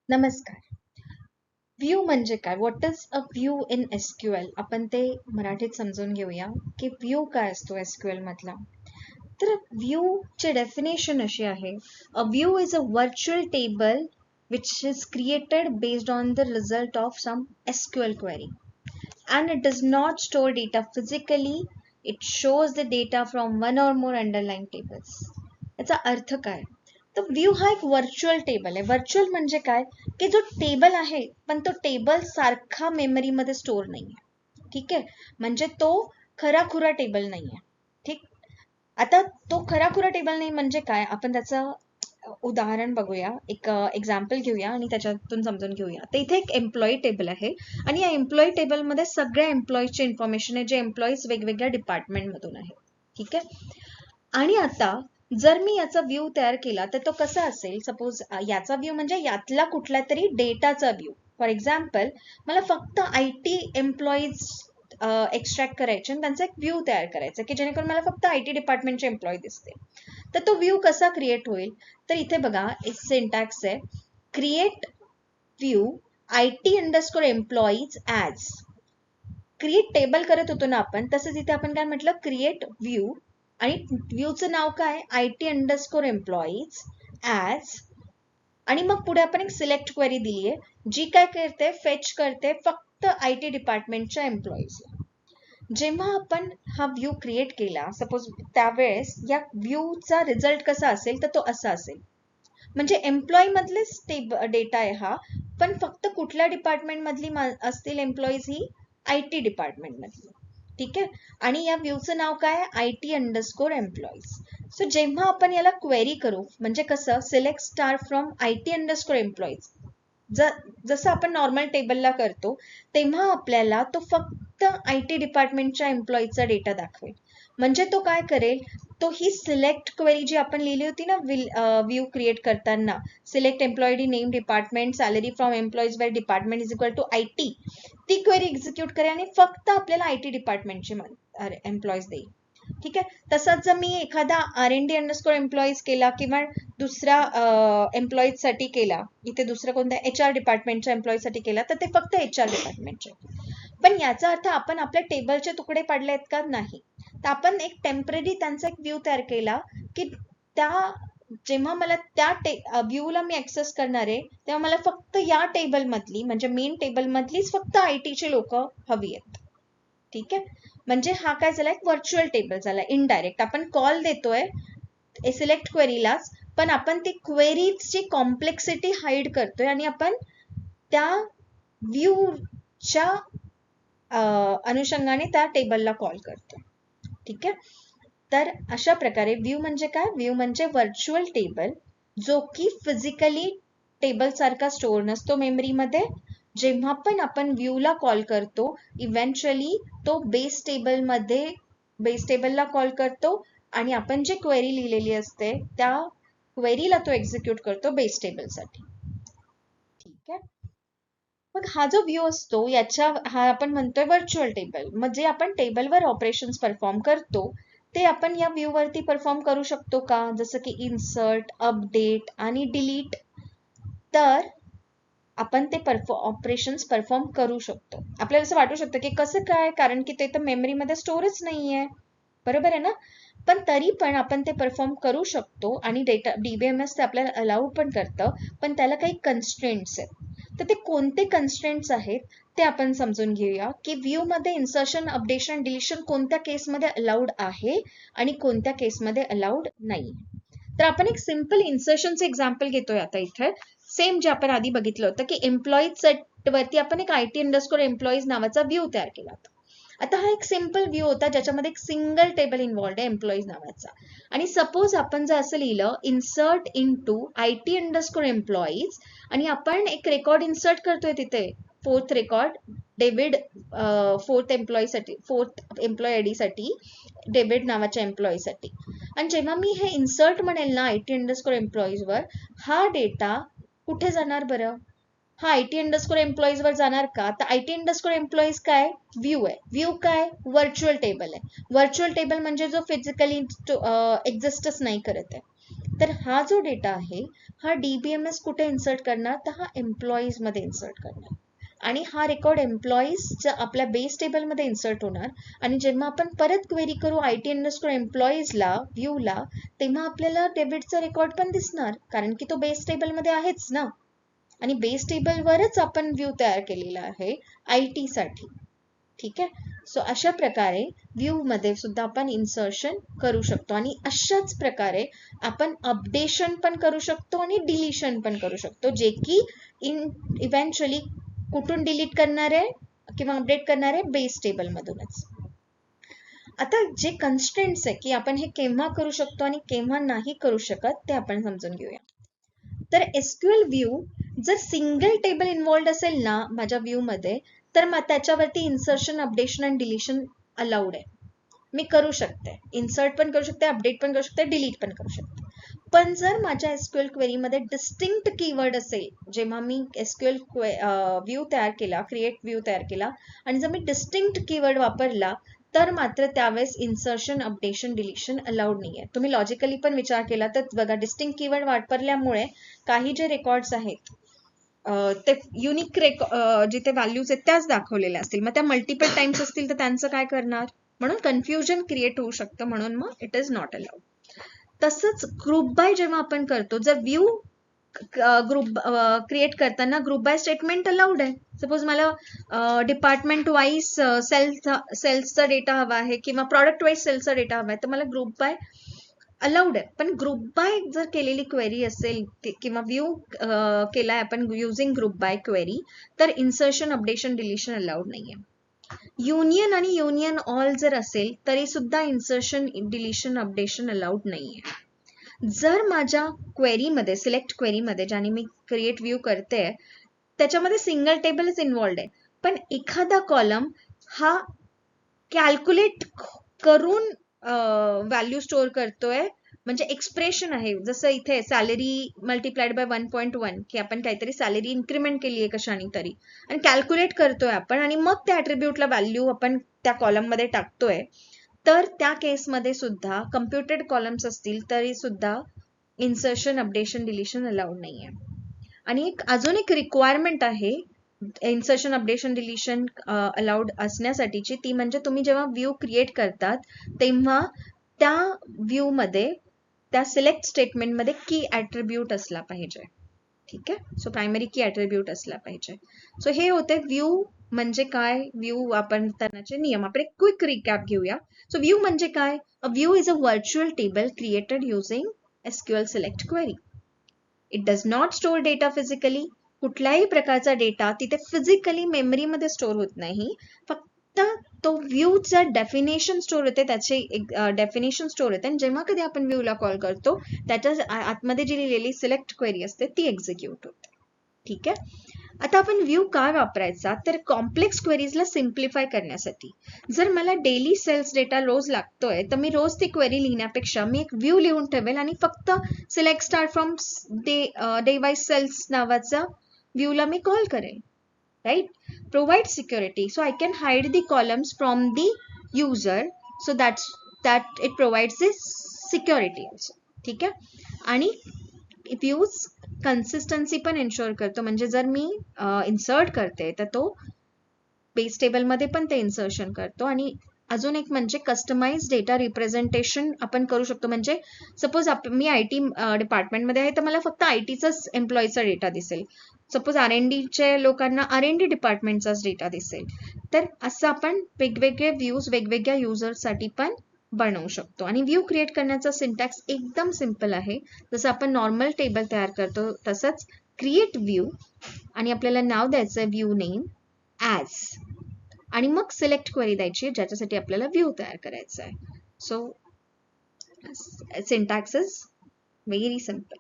नमस्कार. व्ह्यू म्हणजे काय? What is a view in SQL? आपण ते मराठीत समजून घेऊया की व्ह्यू काय असतो एसक्यूएल मधला. तर व्ह्यूचे डेफिनेशन अशी आहे, a view is a virtual table which is created based on the result of some SQL query, and it does not store data physically. It shows the data from one or more underlying tables. याचा अर्थ काय? तर view हा एक virtual table आहे. Virtual म्हणजे काय, की जो टेबल आहे पण तो टेबल सारखा मेमरीमध्ये स्टोअर नाहीये. ठीक आहे, म्हणजे तो खराखुरा टेबल नाहीये. ठीक, आता तो खराखुरा टेबल नाही म्हणजे काय, आपण त्याचं उदाहरण बघूया, एक एक्झाम्पल घेऊया आणि त्याच्यातून समजून घेऊया. तर इथे एक एम्प्लॉई टेबल आहे आणि या एम्प्लॉई टेबलमध्ये सगळ्या एम्प्लॉईजचे इन्फॉर्मेशन आहे, जे एम्प्लॉईज वेगवेगळ्या डिपार्टमेंटमधून आहे. ठीक आहे, आणि आता जर मी याचा व्ह्यू तयार केला तर तो कसा असेल, सपोज याचा व्ह्यू म्हणजे यातला कुठला तरी डेटाचा व्ह्यू. फॉर एक्झाम्पल, मला फक्त IT एम्प्लॉईज एक्स्ट्रॅक्ट करायचे आणि त्यांचा एक व्ह्यू तयार करायचा की जेणेकरून मला फक्त IT डिपार्टमेंटचे एम्प्लॉई दिसते. तर तो व्ह्यू कसा क्रिएट होईल? तर इथे बघा, एक सिंटॅक्स आहे, create view IT employees as. Create table करत होतो ना आपण, तसंच इथे आपण काय म्हटलं, क्रिएट व्ह्यू, आणि व्ह्यूचं नाव काय, IT_एम्प्लॉईज ॲज. आणि मग पुढे आपण एक सिलेक्ट क्वेरी दिली आहे, जी काय करते, फेच करते फक्त IT डिपार्टमेंटच्या एम्प्लॉईजला. जेव्हा आपण हा व्ह्यू क्रिएट केला, सपोज त्यावेळेस या व्ह्यूचा रिझल्ट कसा असेल, तर तो असा असेल, म्हणजे एम्प्लॉई मधलेच डेटा आहे हा, पण फक्त कुठल्या डिपार्टमेंट मधली असतील एम्प्लॉईज, ही IT डिपार्टमेंट मधली. ठीक आहे, आणि या व्ह्यूचं नाव काय, IT_एम्प्लॉईज. सो जेव्हा आपण याला क्वेरी करू, म्हणजे कसं, सिलेक्ट स्टार फ्रॉम IT_एम्प्लॉईज, जसं आपण नॉर्मल टेबलला करतो, तेव्हा आपल्याला तो फक्त IT डिपार्टमेंटच्या एम्प्लॉईजचा डेटा दाखवेल. म्हणजे तो काय करेल, तो ही सिलेक्ट क्वेरी जी आपण लिहिली होती ना व्ह्यू क्रिएट करताना, select employee ID name department salary from employees by department is equal to IT, ती क्वेरी एक्झिक्यूट करेल आणि फक्त आपल्याला IT डिपार्टमेंटचे एम्प्लॉईज देईल. ठीक आहे, तसंच जर मी एखादा R&D_एम्प्लॉईज केला किंवा दुसऱ्या एम्प्लॉईज साठी केला, इथे दुसरं कोणत्या HR डिपार्टमेंटच्या एम्प्लॉईज साठी केला, तर ते फक्त HR डिपार्टमेंटचे. पण याचा अर्थ आपण आपल्या टेबलचे तुकडे पाडले आहेत का, नाही. तर आपण एक टेम्पररी त्यांचा एक व्ह्यू तयार केला की त्या जेव्हा मला त्या व्ह्यूला मी ऍक्सेस करणार आहे, तेव्हा मला फक्त या टेबल मधली, म्हणजे मेन टेबल मधलीच फक्त ITचे लोक हवी आहेत. ठीक आहे, म्हणजे हा काय झाला, एक व्हर्च्युअल टेबल झाला. इनडायरेक्ट आपण कॉल देतोय सिलेक्ट क्वेरीलाच, पण आपण ती क्वेरीची कॉम्प्लेक्सिटी हाईड करतोय आणि आपण त्या व्ह्यूच्या अनुषंगाने त्या टेबलला कॉल करतो. ठीक आहे, तर अशा प्रकारे व्ह्यू म्हणजे काय, व्ह्यू म्हणजे व्हर्च्युअल टेबल, जो की फिजिकली टेबल सारखा स्टोअर नसतो मेमरीमध्ये. जेव्हा पण आपण व्ह्यूला कॉल करतो, इव्हेंच्युअली तो बेस टेबलला कॉल करतो आणि आपण जे क्वेरी लिहिलेली असते त्या क्वेरीला तो एक्झिक्यूट करतो बेस टेबलसाठी. ठीक आहे, मग हा जो व्ह्यू असतो, हा आपण म्हणतोय व्हर्च्युअल टेबल. म्हणजे आपण टेबलवर ऑपरेशन्स परफॉर्म करतो, ते आपण या व्ह्यू वरती परफॉर्म करू शकतो का, जसं की इन्सर्ट, अपडेट आणि डिलीट. तर आपण ते ऑपरेशन्स परफॉर्म करू शकतो. आपल्याला असं वाटू शकतं की कसं काय, कारण की ते तर मेमरीमध्ये स्टोरेज नाहीये, बरोबर आहे ना. पण तरी पण आपण ते परफॉर्म करू शकतो आणि डेटा DBMS ते आपल्याला अलाउड पण करतं, पण त्याला काही कन्स्ट्रेंट्स आहेत. तर ते कोणते कन्स्ट्रेंट्स आहेत ते आपण समजून घेऊया, की व्ह्यू मध्ये इन्सर्शन, अपडेशन, डिलिशन कोणत्या केसमध्ये अलाउड आहे आणि कोणत्या केसमध्ये अलाउड नाही. तर आपण एक सिंपल इन्सर्शनचं एक्झाम्पल घेतोय आता इथे, सेम जे आपण आधी बघितलं होतं की एम्प्लॉईज वरती आपण एक IT_एम्प्लॉईज नावाचा व्ह्यू तयार केला होता. आता हा एक सिंपल व्ह्यू होता ज्याच्यामध्ये एक सिंगल टेबल इन्व्हॉल्ड आहे एम्प्लॉईज नावाचा. आणि सपोज आपण जर असं लिहिलं, इन्सर्ट इनटू IT_एम्प्लॉईज, आणि आपण एक रेकॉर्ड इन्सर्ट करतोय तिथे, fourth record David, fourth employee ID साठी, डेव्हिड नावाच्या एम्प्लॉई साठी. आणि जेव्हा मी हे इन्सर्ट म्हणेल ना IT_एम्प्लॉईज वर, हा डेटा कुठे जाणार बरं, हा IT_एम्प्लॉईज वर जाणार का, तर IT_एम्प्लॉईज काय, व्ह्यू आहे. व्ह्यू काय, व्हर्च्युअल टेबल आहे. व्हर्च्युअल टेबल म्हणजे जो फिजिकली एक्झिस्टच नाही करत आहे. तर हा जो डेटा आहे हा DBMS कुठे इन्सर्ट करणार, तर हा एम्प्लॉईज मध्ये इन्सर्ट करणार आणि हा रेकॉर्ड एम्प्लॉईज आपल्या बेस टेबलमध्ये इन्सर्ट होणार आणि जेव्हा आपण परत क्वेरी करू IT_employeesला व्ह्यूला, तेव्हा आपल्याला डेबिटचा रेकॉर्ड पण दिसणार कारण की तो बेस टेबलमध्ये आहेच ना आणि बेस टेबलवरच आपण व्ह्यू तयार केलेला आहे IT साठी. ठीक आहे. सो अशा प्रकारे व्ह्यू मध्ये सुद्धा आपण इन्सर्शन करू शकतो आणि अशाच प्रकारे आपण अपडेशन पण करू शकतो आणि डिलीशन पण करू शकतो, जे की इव्हेंच्युअली कुठून डिलीट करणार आहे किंवा अपडेट करणार आहे, बेस टेबल मधूनच. आता जे कन्स्ट्रेंट्स आहे की आपण हे केव्हा करू शकतो आणि केव्हा नाही करू शकत ते आपण समजून घेऊया. तर SQL व्ह्यू जर सिंगल टेबल इन्व्हॉल्ड असेल ना माझ्या व्ह्यू मध्ये, तर मग त्याच्यावरती इन्सर्शन, अपडेशन आणि डिलीशन अलाउड आहे. मी करू शकते, इन्सर्ट पण करू शकते, अपडेट पण करू शकते, डिलीट पण करू शकते. पण जर माझ्या SQL क्वेरी मध्ये डिस्टिंक्ट कीवर्ड असेल, जेव्हा मी SQL व्ह्यू तयार केला, क्रिएट व्ह्यू तयार केला आणि जर मी डिस्टिंक्ट कीवर्ड वापरला तर मात्र त्यावेळेस इन्सर्शन, अपडेशन, डिलीशन अलाउड नाहीये. तुम्ही लॉजिकली पण विचार केला तर बघा, डिस्टिंक्ट कीवर्ड वापरल्यामुळे काही जे रेकॉर्ड्स आहेत ते युनिक जिथे व्हॅल्यूज आहेत त्याच दाखवलेल्या असतील, मग त्या मल्टिपल टाइम्स असतील तर त्यांचं काय करणार, म्हणून कन्फ्युजन क्रिएट होऊ शकतं, म्हणून मग इट इज नॉट अलाउड. तसंच ग्रुप बाय जेव्हा आपण करतो, जर व्ह्यू ग्रुप क्रिएट करताना ग्रुप बाय स्टेटमेंट अलाउड आहे. सपोज मला डिपार्टमेंट वाईज सेल्सचा डेटा हवा आहे किंवा प्रॉडक्ट वाईज सेल्सचा डेटा हवा आहे, तर मला ग्रुप बाय अलाउड आहे. पण ग्रुप बाय जर केलेली क्वेरी असेल किंवा व्ह्यू केलाय आपण युजिंग ग्रुप बाय क्वेरी, तर इन्सर्शन, अपडेशन, डिलीशन अलाउड नाहीये. युनियन आणि युनियन ऑल जर असेल तरी सुद्धा इन्सर्शन, डिलीशन, अपडेशन अलाउड नाहीये. जर माझ्या क्वेरीमध्ये, सिलेक्ट क्वेरीमध्ये ज्याने मी क्रिएट व्ह्यू करते, त्याच्यामध्ये सिंगल टेबलच इन्व्हॉल्ड आहे, पण एखादा कॉलम हा कॅल्क्युलेट करून व्हॅल्यू स्टोअर करतोय, म्हणजे एक्सप्रेशन आहे, जसं इथे सॅलरी मल्टिप्लाइड बाय 1.1 की आपण काहीतरी सॅलरी इन्क्रीमेंट केली आहे कशाने तरी आणि कॅल्क्युलेट करतोय आपण आणि मग त्या ॲट्रिब्यूटला व्हॅल्यू आपण त्या कॉलम मध्ये टाकतोय, तर त्या केसमध्ये सुद्धा कम्प्युटेड कॉलम्स असतील तरी सुद्धा इन्सर्शन, अपडेशन, डिलीशन अलाउड नाहीये. आणि अजून एक रिक्वायरमेंट आहे इन्सर्शन, अपडेशन, डिलीशन अलाउड असण्यासाठीची, ती म्हणजे तुम्ही जेव्हा व्ह्यू क्रिएट करतात तेव्हा त्या व्ह्यू मध्ये, त्या सिलेक्ट स्टेटमेंट मध्ये की ॲट्रिब्यूट असला पाहिजे. ठीक आहे. सो प्रायमरी की ॲट्रिब्यूट असला पाहिजे. सो हे होते व्ह्यू म्हणजे काय, व्ह्यू वापरण्याचे नियम. आपण एक क्विक रिकॅप घेऊया. सो व्ह्यू म्हणजे काय, a view is a virtual table created using SQL select query. It does not store data physically. कुठल्याही प्रकारचा डेटा तिथे फिजिकली मेमरीमध्ये स्टोअर होत नाही, फक्त तो व्ह्यूचा डेफिनेशन स्टोअर होते, त्याचे डेफिनेशन स्टोअर होते आणि जेव्हा कधी आपण व्ह्यूला कॉल करतो त्याच्या आतमध्ये जी लिहिलेली सिलेक्ट क्वेरी असते ती एक्झिक्यूट होते. ठीक आहे. आता आपण व्ह्यू काय वापरायचा, तर कॉम्प्लेक्स क्वेरीजला सिम्प्लिफाय करण्यासाठी. जर मला डेली सेल्स डेटा रोज लागतोय तर मी रोज ती क्वेरी लिहिण्यापेक्षा मी एक व्ह्यू लिहून ठेवेल आणि फक्त select start from day wise sales नावाचा व्ह्यूला मी कॉल करेल. Right. Provide security, so I can hide the columns from the user, so that it provides this security also. ठीक आहे. आणि व्ह्यूज कन्सिस्टन्सी पण एन्श्योर करतो, म्हणजे जर मी इन्सर्ट करते तर तो बेस टेबलमध्ये पण ते इन्सर्शन करतो. आणि अजून एक म्हणजे कस्टमाइज डेटा रिप्रेझेंटेशन आपण करू शकतो. म्हणजे सपोज मी IT डिपार्टमेंटमध्ये आहे तर मला फक्त ITचाच एम्प्लॉईचा डेटा दिसेल, सपोज R&Dच्या लोकांना R&D डिपार्टमेंटचाच डेटा दिसेल, तर असं आपण वेगवेगळे व्ह्यूज वेगवेगळ्या युजर्ससाठी पण बनवू शकतो. आणि व्ह्यू क्रिएट करण्याचा सिंटॅक्स एकदम सिम्पल आहे. जसं आपण नॉर्मल टेबल तयार करतो तसंच क्रिएट व्ह्यू आणि आपल्याला नाव द्यायचं आहे व्ह्यू नेम ॲज, आणि मग सिलेक्ट क्वेरी द्यायची ज्याच्यासाठी आपल्याला व्ह्यू तयार करायचा आहे. So syntax is very simple.